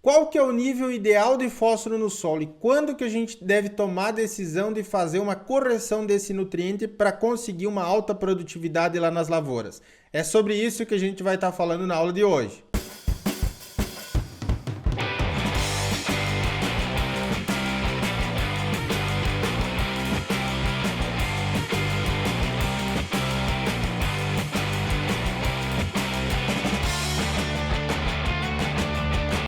Qual que é o nível ideal de fósforo no solo e quando que a gente deve tomar a decisão de fazer uma correção desse nutriente para conseguir uma alta produtividade lá nas lavouras? É sobre isso que a gente vai estar falando na aula de hoje.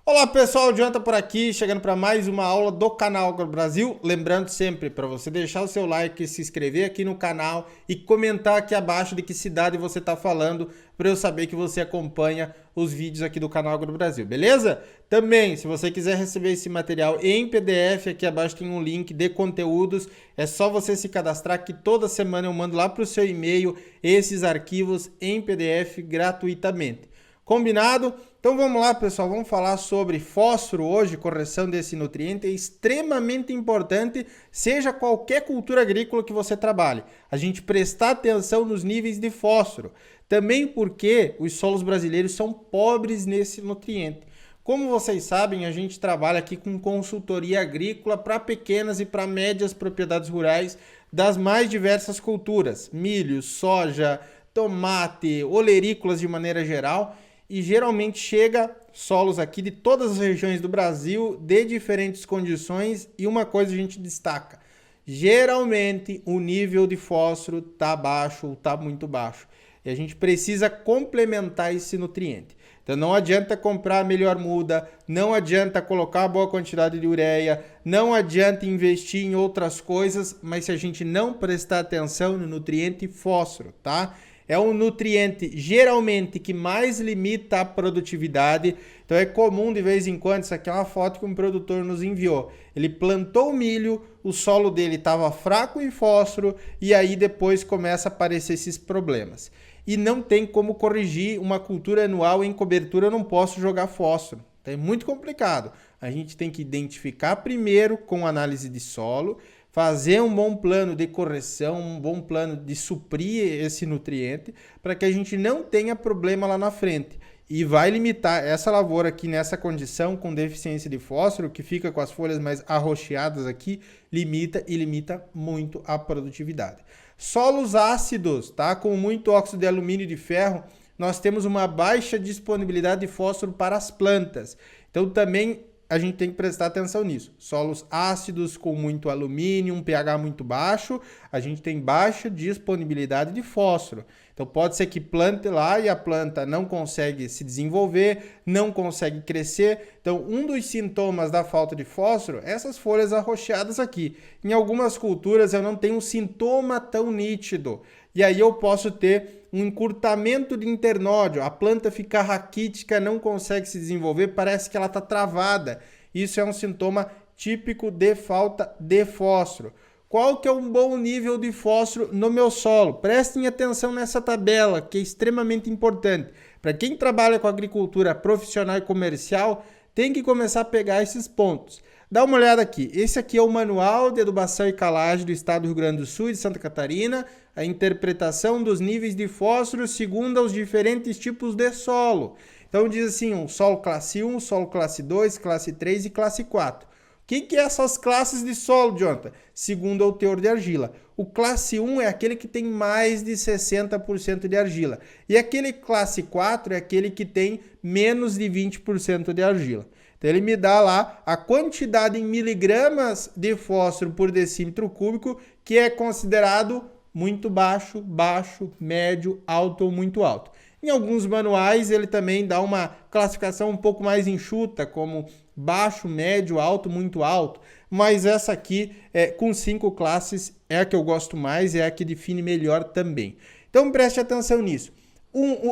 Olá pessoal, Jonathan por aqui, chegando para mais uma aula do canal Agro Brasil. Lembrando sempre para você deixar o seu like, se inscrever aqui no canal e comentar aqui abaixo de que cidade você está falando para eu saber que você acompanha os vídeos aqui do canal Agro Brasil, beleza? Também, se você quiser receber esse material em PDF, aqui abaixo tem um link de conteúdos. É só você se cadastrar que toda semana eu mando lá para o seu e-mail esses arquivos em PDF gratuitamente. Combinado? Então vamos lá, pessoal, vamos falar sobre fósforo hoje, correção desse nutriente, é extremamente importante, seja qualquer cultura agrícola que você trabalhe, a gente prestar atenção nos níveis de fósforo, também porque os solos brasileiros são pobres nesse nutriente. Como vocês sabem, a gente trabalha aqui com consultoria agrícola para pequenas e para médias propriedades rurais das mais diversas culturas, milho, soja, tomate, olerícolas de maneira geral, e geralmente chega solos aqui de todas as regiões do Brasil, de diferentes condições, e uma coisa a gente destaca, geralmente o nível de fósforo está baixo ou está muito baixo, e a gente precisa complementar esse nutriente. Então não adianta comprar a melhor muda, não adianta colocar a boa quantidade de ureia, não adianta investir em outras coisas, mas se a gente não prestar atenção no nutriente fósforo, tá? É um nutriente geralmente que mais limita a produtividade, então é comum de vez em quando, isso aqui é uma foto que um produtor nos enviou, ele plantou o milho, o solo dele estava fraco em fósforo e aí depois começa a aparecer esses problemas. E não tem como corrigir uma cultura anual em cobertura, eu não posso jogar fósforo, então é muito complicado. A gente tem que identificar primeiro com análise de solo, fazer um bom plano de correção, um bom plano de suprir esse nutriente, para que a gente não tenha problema lá na frente. E vai limitar essa lavoura aqui nessa condição, com deficiência de fósforo, que fica com as folhas mais arroxeadas aqui, limita muito a produtividade. Solos ácidos, tá? Com muito óxido de alumínio e de ferro, nós temos uma baixa disponibilidade de fósforo para as plantas. Então também a gente tem que prestar atenção nisso. Solos ácidos com muito alumínio, um pH muito baixo, a gente tem baixa disponibilidade de fósforo. Então pode ser que plante lá e a planta não consegue se desenvolver, não consegue crescer. Então um dos sintomas da falta de fósforo é essas folhas arroxeadas aqui. Em algumas culturas eu não tenho um sintoma tão nítido. E aí eu posso ter um encurtamento de internódio, a planta fica raquítica, não consegue se desenvolver, parece que ela está travada. Isso é um sintoma típico de falta de fósforo. Qual que é um bom nível de fósforo no meu solo? Prestem atenção nessa tabela, que é extremamente importante. Para quem trabalha com agricultura profissional e comercial, tem que começar a pegar esses pontos. Dá uma olhada aqui, esse aqui é o Manual de Adubação e Calagem do Estado do Rio Grande do Sul e de Santa Catarina, a interpretação dos níveis de fósforo segundo os diferentes tipos de solo. Então diz assim, um solo classe 1, solo classe 2, classe 3 e classe 4. O que é essas classes de solo, Jonathan? Segundo o teor de argila. O classe 1 é aquele que tem mais de 60% de argila. E aquele classe 4 é aquele que tem menos de 20% de argila. Então ele me dá lá a quantidade em miligramas de fósforo por decímetro cúbico, que é considerado muito baixo, baixo, médio, alto ou muito alto. Em alguns manuais ele também dá uma classificação um pouco mais enxuta, como baixo, médio, alto, muito alto. Mas essa aqui, com 5 classes, é a que eu gosto mais, é a que define melhor também. Então preste atenção nisso.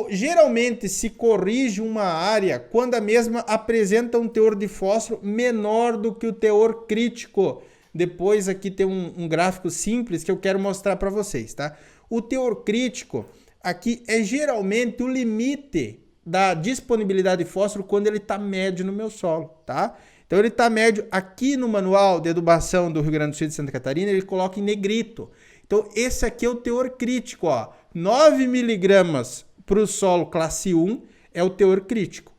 Geralmente se corrige uma área quando a mesma apresenta um teor de fósforo menor do que o teor crítico. Depois aqui tem um gráfico simples que eu quero mostrar para vocês, tá? O teor crítico aqui é geralmente o limite da disponibilidade de fósforo quando ele está médio no meu solo, tá? Então ele está médio aqui no Manual de Adubação do Rio Grande do Sul e de Santa Catarina, ele coloca em negrito. Então esse aqui é o teor crítico, ó. 9 miligramas para o solo classe 1 é o teor crítico.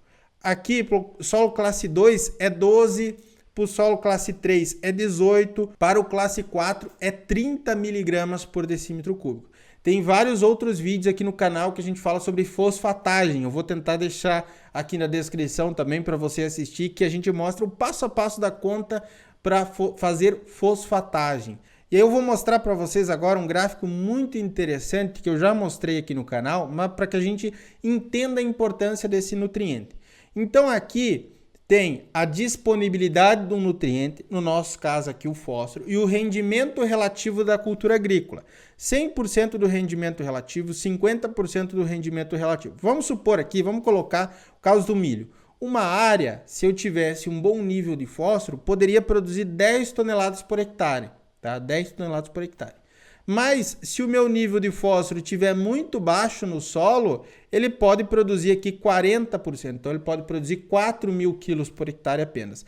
aqui para o solo classe 2 é 12, para o solo classe 3 é 18, para o classe 4 é 30 miligramas por decímetro cúbico. Tem vários outros vídeos aqui no canal que a gente fala sobre fosfatagem. Eu vou tentar deixar aqui na descrição também para você assistir, que a gente mostra o passo a passo da conta para fazer fosfatagem. E aí eu vou mostrar para vocês agora um gráfico muito interessante que eu já mostrei aqui no canal, mas para que a gente entenda a importância desse nutriente. Então aqui tem a disponibilidade do nutriente, no nosso caso aqui o fósforo, e o rendimento relativo da cultura agrícola. 100% do rendimento relativo, 50% do rendimento relativo. Vamos supor aqui, vamos colocar o caso do milho. Uma área, se eu tivesse um bom nível de fósforo, poderia produzir 10 toneladas por hectare. Tá? 10 toneladas por hectare. Mas se o meu nível de fósforo estiver muito baixo no solo, ele pode produzir aqui 40%. Então ele pode produzir 4.000 quilos por hectare apenas.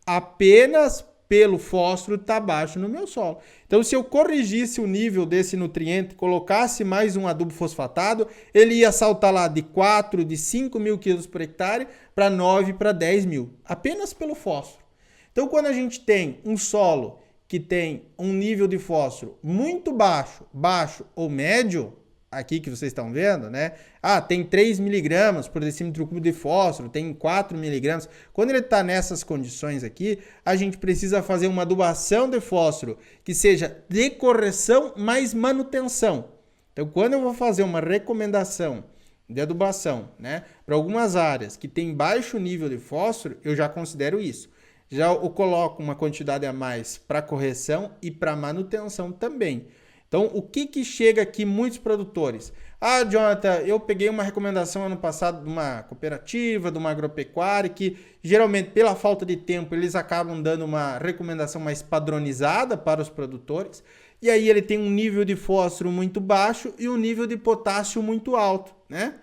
Apenas pelo fósforo está baixo no meu solo. Então se eu corrigisse o nível desse nutriente, colocasse mais um adubo fosfatado, ele ia saltar lá de 4, de 5.000 quilos por hectare para 9, para 10.000. Apenas pelo fósforo. Então quando a gente tem um solo que tem um nível de fósforo muito baixo, baixo ou médio, aqui que vocês estão vendo, né? Ah, tem 3 miligramas por decímetro cúbico de fósforo, tem 4 miligramas. Quando ele está nessas condições aqui, a gente precisa fazer uma adubação de fósforo que seja de correção mais manutenção. Então, quando eu vou fazer uma recomendação de adubação, né, para algumas áreas que tem baixo nível de fósforo, eu já considero isso. Já eu coloco uma quantidade a mais para correção e para manutenção também. Então, o que chega aqui muitos produtores? Ah, Jonathan, eu peguei uma recomendação ano passado de uma cooperativa, de uma agropecuária, que geralmente, pela falta de tempo, eles acabam dando uma recomendação mais padronizada para os produtores. E aí ele tem um nível de fósforo muito baixo e um nível de potássio muito alto, né?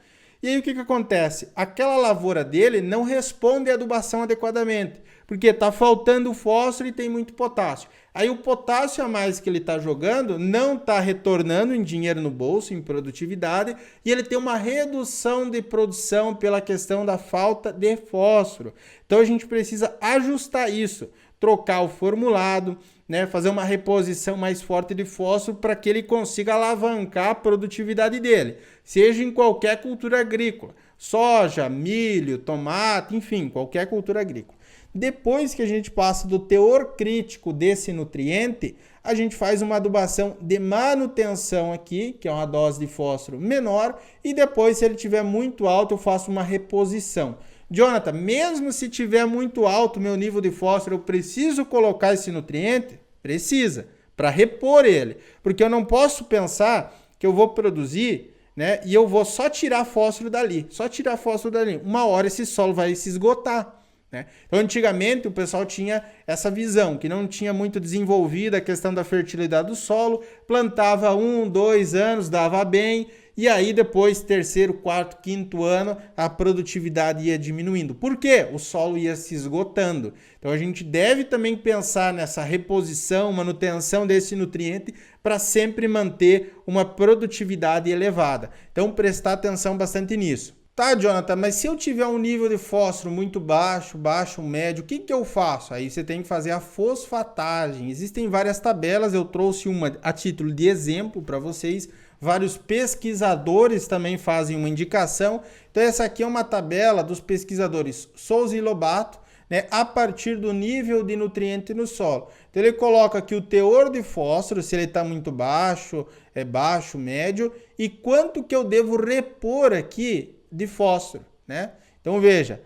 E aí o que acontece? Aquela lavoura dele não responde à adubação adequadamente, porque está faltando fósforo e tem muito potássio. Aí o potássio a mais que ele está jogando não está retornando em dinheiro no bolso, em produtividade, e ele tem uma redução de produção pela questão da falta de fósforo. Então a gente precisa ajustar isso, trocar o formulado, né, fazer uma reposição mais forte de fósforo para que ele consiga alavancar a produtividade dele, seja em qualquer cultura agrícola, soja, milho, tomate, enfim, qualquer cultura agrícola. Depois que a gente passa do teor crítico desse nutriente, a gente faz uma adubação de manutenção aqui, que é uma dose de fósforo menor, e depois, se ele estiver muito alto, eu faço uma reposição. Jonathan, mesmo se tiver muito alto o meu nível de fósforo, eu preciso colocar esse nutriente? Precisa, para repor ele. Porque eu não posso pensar que eu vou produzir, né, e eu vou só tirar fósforo dali. Só tirar fósforo dali. Uma hora esse solo vai se esgotar. Né? Então, antigamente, o pessoal tinha essa visão, que não tinha muito desenvolvida a questão da fertilidade do solo, plantava 1, 2 anos, dava bem, e aí depois, terceiro, quarto, quinto ano, a produtividade ia diminuindo. Por quê? O solo ia se esgotando. Então, a gente deve também pensar nessa reposição, manutenção desse nutriente para sempre manter uma produtividade elevada. Então, prestar atenção bastante nisso. Tá, Jonathan, mas se eu tiver um nível de fósforo muito baixo, baixo, médio, o que eu faço? Aí você tem que fazer a fosfatagem. Existem várias tabelas, eu trouxe uma a título de exemplo para vocês. Vários pesquisadores também fazem uma indicação. Então essa aqui é uma tabela dos pesquisadores Souza e Lobato, né, a partir do nível de nutriente no solo. Então ele coloca aqui o teor de fósforo, se ele está muito baixo, é baixo, médio, e quanto que eu devo repor aqui de fósforo, né? Então veja,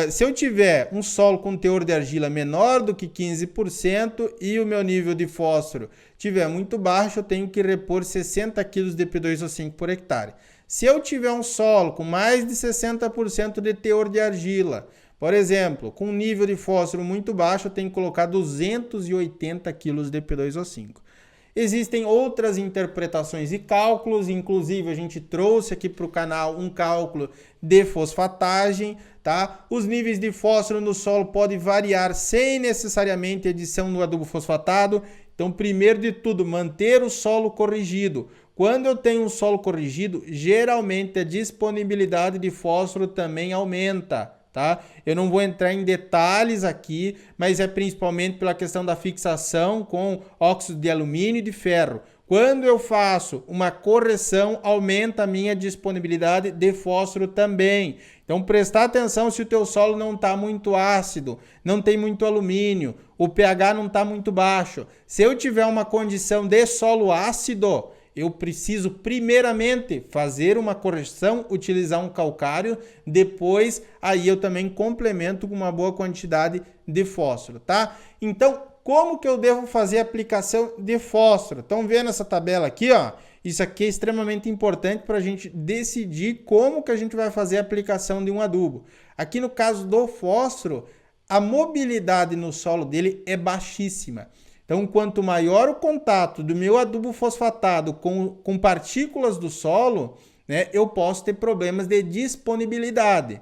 se eu tiver um solo com teor de argila menor do que 15% e o meu nível de fósforo tiver muito baixo, eu tenho que repor 60 kg de P2O5 por hectare. Se eu tiver um solo com mais de 60% de teor de argila, por exemplo, com um nível de fósforo muito baixo, eu tenho que colocar 280 kg de P2O5. Existem outras interpretações e cálculos, inclusive a gente trouxe aqui para o canal um cálculo de fosfatagem, tá? Os níveis de fósforo no solo podem variar sem necessariamente adição do adubo fosfatado. Então, primeiro de tudo, manter o solo corrigido. Quando eu tenho um solo corrigido, geralmente a disponibilidade de fósforo também aumenta, tá? Eu não vou entrar em detalhes aqui, mas é principalmente pela questão da fixação com óxido de alumínio e de ferro. Quando eu faço uma correção, aumenta a minha disponibilidade de fósforo também. Então, prestar atenção se o teu solo não está muito ácido, não tem muito alumínio, o pH não está muito baixo. Se eu tiver uma condição de solo ácido, eu preciso primeiramente fazer uma correção, utilizar um calcário, depois aí eu também complemento com uma boa quantidade de fósforo, tá? Então, como que eu devo fazer a aplicação de fósforo? Estão vendo essa tabela aqui, ó? Isso aqui é extremamente importante para a gente decidir como que a gente vai fazer a aplicação de um adubo. Aqui no caso do fósforo, a mobilidade no solo dele é baixíssima. Então, quanto maior o contato do meu adubo fosfatado com partículas do solo, né, eu posso ter problemas de disponibilidade,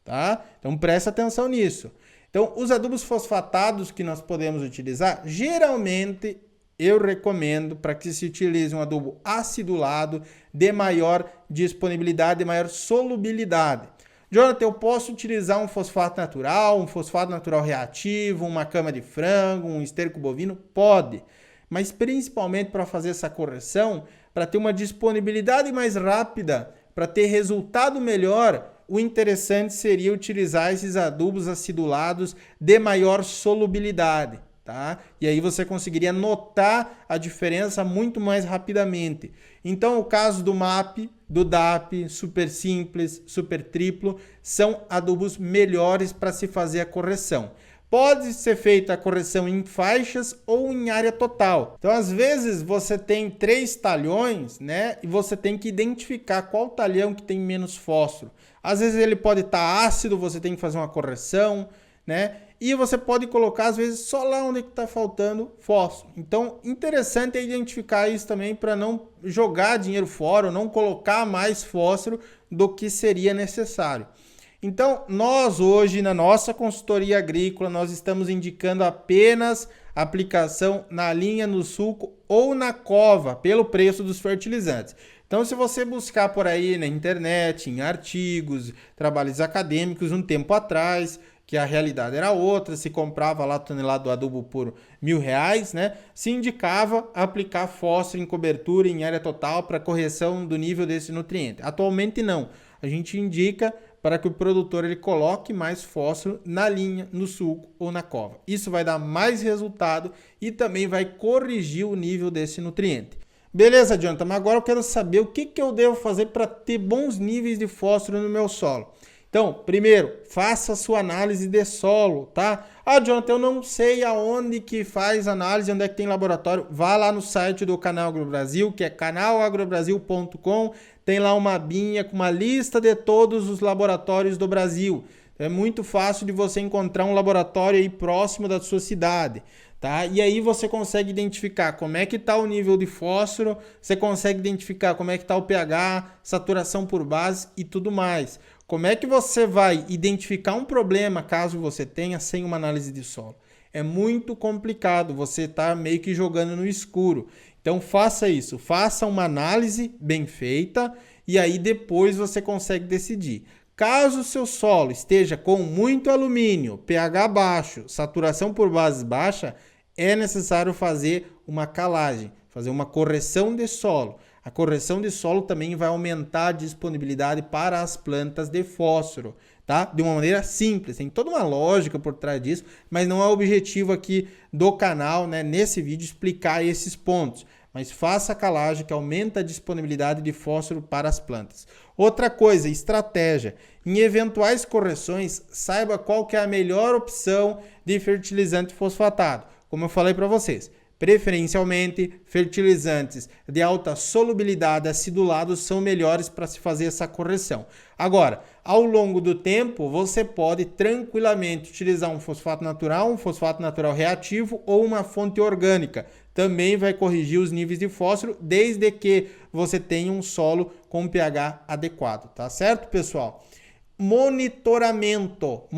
tá? Então, presta atenção nisso. Então, os adubos fosfatados que nós podemos utilizar, geralmente eu recomendo para que se utilize um adubo acidulado de maior disponibilidade, de maior solubilidade. Jonathan, eu posso utilizar um fosfato natural reativo, uma cama de frango, um esterco bovino? Pode, mas principalmente para fazer essa correção, para ter uma disponibilidade mais rápida, para ter resultado melhor, o interessante seria utilizar esses adubos acidulados de maior solubilidade, tá? E aí você conseguiria notar a diferença muito mais rapidamente. Então, o caso do MAP, do DAP, super simples, super triplo, são adubos melhores para se fazer a correção. Pode ser feita a correção em faixas ou em área total. Então, às vezes, você tem 3 talhões, né? E você tem que identificar qual talhão que tem menos fósforo. Às vezes ele pode estar ácido, você tem que fazer uma correção, né? E você pode colocar, às vezes, só lá onde está faltando fósforo. Então, interessante é identificar isso também para não jogar dinheiro fora, ou não colocar mais fósforo do que seria necessário. Então, nós hoje, na nossa consultoria agrícola, nós estamos indicando apenas a aplicação na linha, no sulco ou na cova, pelo preço dos fertilizantes. Então, se você buscar por aí na internet, em artigos, trabalhos acadêmicos, um tempo atrás, que a realidade era outra, se comprava lá tonelada do adubo por R$1.000, né? Se indicava aplicar fósforo em cobertura em área total para correção do nível desse nutriente. Atualmente não. A gente indica para que o produtor ele coloque mais fósforo na linha, no sulco ou na cova. Isso vai dar mais resultado e também vai corrigir o nível desse nutriente. Beleza, Jonathan, mas agora eu quero saber o que eu devo fazer para ter bons níveis de fósforo no meu solo. Então, primeiro, faça a sua análise de solo, tá? Ah, Jonathan, eu não sei aonde que faz análise, onde é que tem laboratório. Vá lá no site do Canal AgroBrasil, que é canalagrobrasil.com. Tem lá uma abinha com uma lista de todos os laboratórios do Brasil. É muito fácil de você encontrar um laboratório aí próximo da sua cidade, tá? E aí você consegue identificar como é que está o nível de fósforo, você consegue identificar como é que está o pH, saturação por base e tudo mais. Como é que você vai identificar um problema caso você tenha sem uma análise de solo? É muito complicado, você está meio que jogando no escuro. Então faça isso, faça uma análise bem feita e aí depois você consegue decidir. Caso o seu solo esteja com muito alumínio, pH baixo, saturação por bases baixa, é necessário fazer uma calagem, fazer uma correção de solo. A correção de solo também vai aumentar a disponibilidade para as plantas de fósforo, tá? De uma maneira simples, tem toda uma lógica por trás disso, mas não é o objetivo aqui do canal, né, nesse vídeo, explicar esses pontos. Mas faça a calagem que aumenta a disponibilidade de fósforo para as plantas. Outra coisa, estratégia. Em eventuais correções, saiba qual que é a melhor opção de fertilizante fosfatado. Como eu falei para vocês, preferencialmente, fertilizantes de alta solubilidade acidulados são melhores para se fazer essa correção. Agora, ao longo do tempo, você pode tranquilamente utilizar um fosfato natural reativo ou uma fonte orgânica. Também vai corrigir os níveis de fósforo, desde que você tenha um solo com pH adequado, tá certo, pessoal? Monitoramento.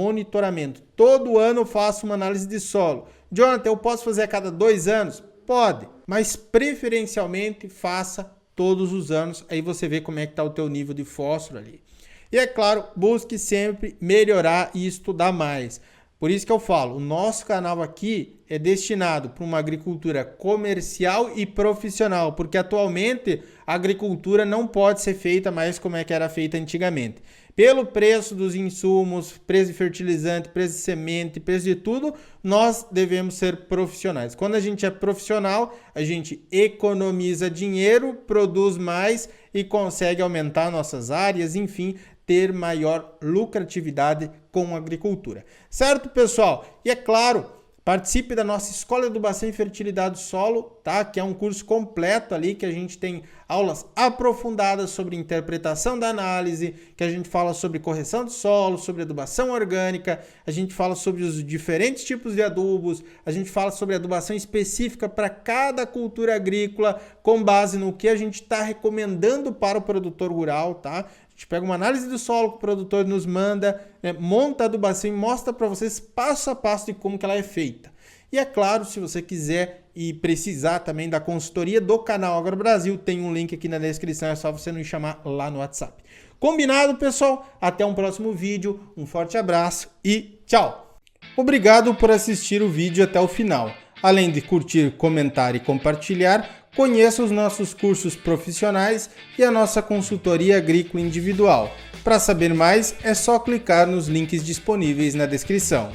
Todo ano eu faço uma análise de solo. Jonathan, eu posso fazer a cada 2 anos? Pode, mas preferencialmente faça todos os anos. Aí você vê como é que está o teu nível de fósforo ali. E é claro, busque sempre melhorar e estudar mais. Por isso que eu falo, o nosso canal aqui é destinado para uma agricultura comercial e profissional, porque atualmente a agricultura não pode ser feita mais como é que era feita antigamente. Pelo preço dos insumos, preço de fertilizante, preço de semente, preço de tudo, nós devemos ser profissionais. Quando a gente é profissional, a gente economiza dinheiro, produz mais e consegue aumentar nossas áreas, enfim, ter maior lucratividade com a agricultura. Certo, pessoal? E é claro, participe da nossa Escola de Adubação e Fertilidade do Solo, tá? Que é um curso completo ali, que a gente tem aulas aprofundadas sobre interpretação da análise, que a gente fala sobre correção de solo, sobre adubação orgânica, a gente fala sobre os diferentes tipos de adubos, a gente fala sobre adubação específica para cada cultura agrícola, com base no que a gente está recomendando para o produtor rural, tá? A gente pega uma análise do solo que o produtor nos manda, monta a adubação e mostra para vocês passo a passo de como que ela é feita. E é claro, se você quiser e precisar também da consultoria do canal Agro Brasil, tem um link aqui na descrição, é só você nos chamar lá no WhatsApp. Combinado, pessoal? Até um próximo vídeo, um forte abraço e tchau! Obrigado por assistir o vídeo até o final. Além de curtir, comentar e compartilhar, conheça os nossos cursos profissionais e a nossa consultoria agrícola individual. Para saber mais, é só clicar nos links disponíveis na descrição.